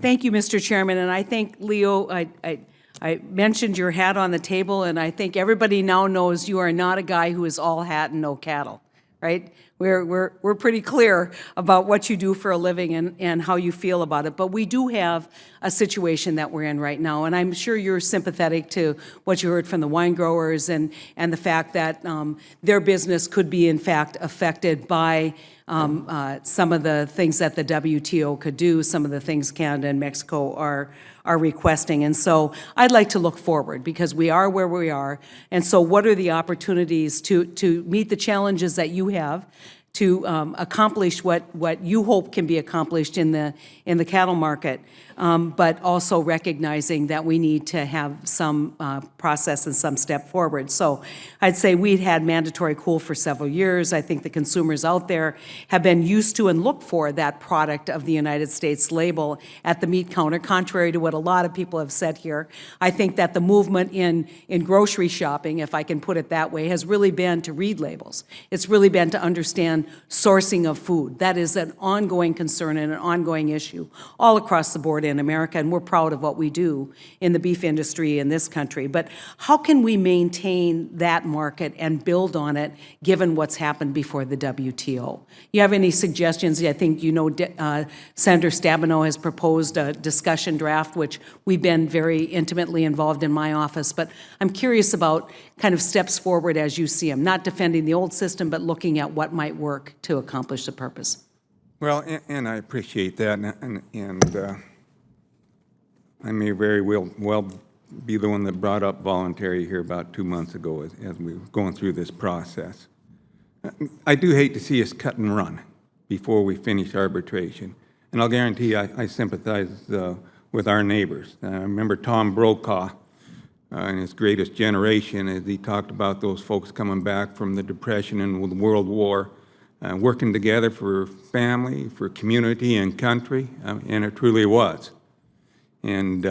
Thank you, Mr. Chairman, and I think, Leo, I mentioned your hat on the table, and I think everybody now knows you are not a guy who is all hat and no cattle, right? We're pretty clear about what you do for a living and how you feel about it, but we do have a situation that we're in right now, and I'm sure you're sympathetic to what you heard from the wine growers and the fact that their business could be, in fact, affected by some of the things that the WTO could do, some of the things Canada and Mexico are requesting. And so I'd like to look forward because we are where we are. And so what are the opportunities to meet the challenges that you have to accomplish what you hope can be accomplished in the cattle market, but also recognizing that we need to have some process and some step forward. So I'd say we'd had mandatory cool for several years. I think the consumers out there have been used to and look for that product of the United States label at the meat counter, contrary to what a lot of people have said here. I think that the movement in grocery shopping, if I can put it that way, has really been to read labels. It's really been to understand sourcing of food. That is an ongoing concern and an ongoing issue all across the board in America, and we're proud of what we do in the beef industry in this country. But how can we maintain that market and build on it given what's happened before the WTO? You have any suggestions? I think you know Senator Stabenow has proposed a discussion draft, which we've been very intimately involved in my office, but I'm curious about kind of steps forward as you see them, not defending the old system, but looking at what might work to accomplish the purpose. Well, and I appreciate that, and I may very well be the one that brought up voluntary here about 2 months ago as we were going through this process. I do hate to see us cut and run before we finish arbitration, and I'll guarantee I sympathize with our neighbors. I remember Tom Brokaw in his Greatest Generation as he talked about those folks coming back from the Depression and the World War, working together for family, for community and country, and it truly was. And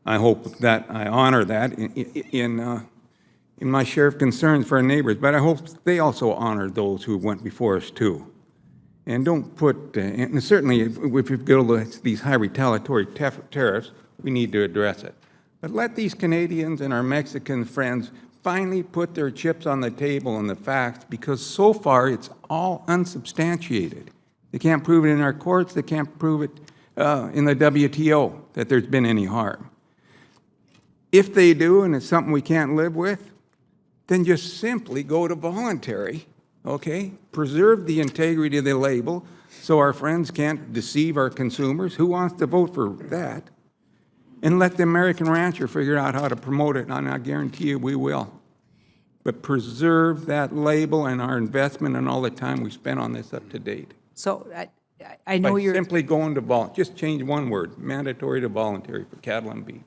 I hope that I honor that in my share of concerns for our neighbors, but I hope they also honor those who went before us too. And don't put, and certainly if we go to these high retaliatory tariffs, we need to address it. But let these Canadians and our Mexican friends finally put their chips on the table and the facts, because so far it's all unsubstantiated. They can't prove it in our courts, they can't prove it in the WTO that there's been any harm. If they do, and it's something we can't live with, then just simply go to voluntary, okay? Preserve the integrity of the label so our friends can't deceive our consumers. Who wants to vote for that? And let the American rancher figure out how to promote it, and I guarantee you we will. But preserve that label and our investment and all the time we spent on this up to date. So I know you're simply going to voluntary. Just change one word, mandatory to voluntary for cattle and beef.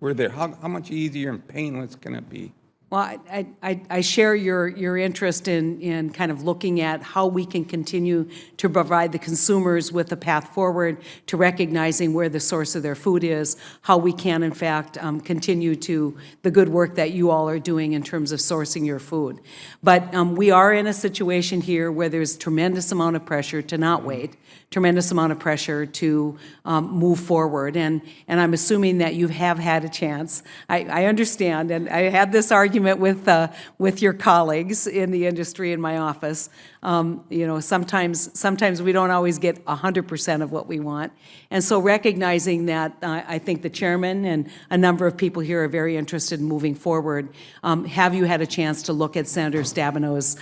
We're there. How much easier and painless can it be? Well, I share your interest in kind of looking at how we can continue to provide the consumers with a path forward to recognizing where the source of their food is, how we can, in fact, continue to the good work that you all are doing in terms of sourcing your food. But we are in a situation here where there's tremendous amount of pressure to not wait, tremendous amount of pressure to move forward. And I'm assuming that you have had a chance. I understand, and I had this argument with your colleagues in the industry in my office. You know, sometimes we don't always get 100% of what we want. And so recognizing that, I think the chairman and a number of people here are very interested in moving forward. Have you had a chance to look at Senator Stabenow's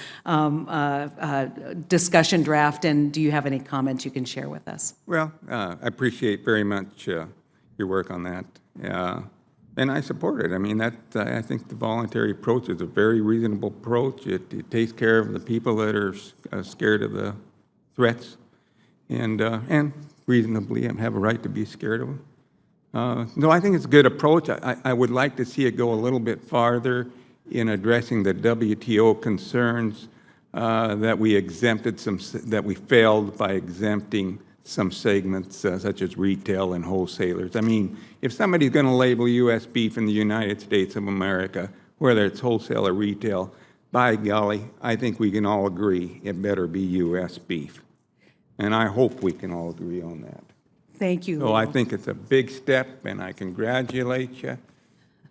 discussion draft, and do you have any comments you can share with us? Well, I appreciate very much your work on that. And I support it. I mean, I think the voluntary approach is a very reasonable approach. It takes care of the people that are scared of the threats and reasonably have a right to be scared of them. No, I think it's a good approach. I would like to see it go a little bit farther in addressing the WTO concerns that we failed by exempting some segments such as retail and wholesalers. I mean, if somebody's going to label U.S. beef in the United States of America, whether it's wholesale or retail, by golly, I think we can all agree it better be U.S. beef. And I hope we can all agree on that. Thank you, So I Leo. think it's a big step, and I congratulate you.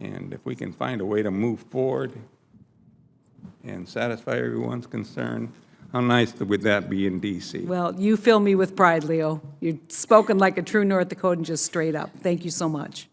And if we can find a way to move forward and satisfy everyone's concern, how nice would that be in DC? Well, you fill me with pride, Leo. You've spoken like a true North Dakotan, just straight up. Thank you so much.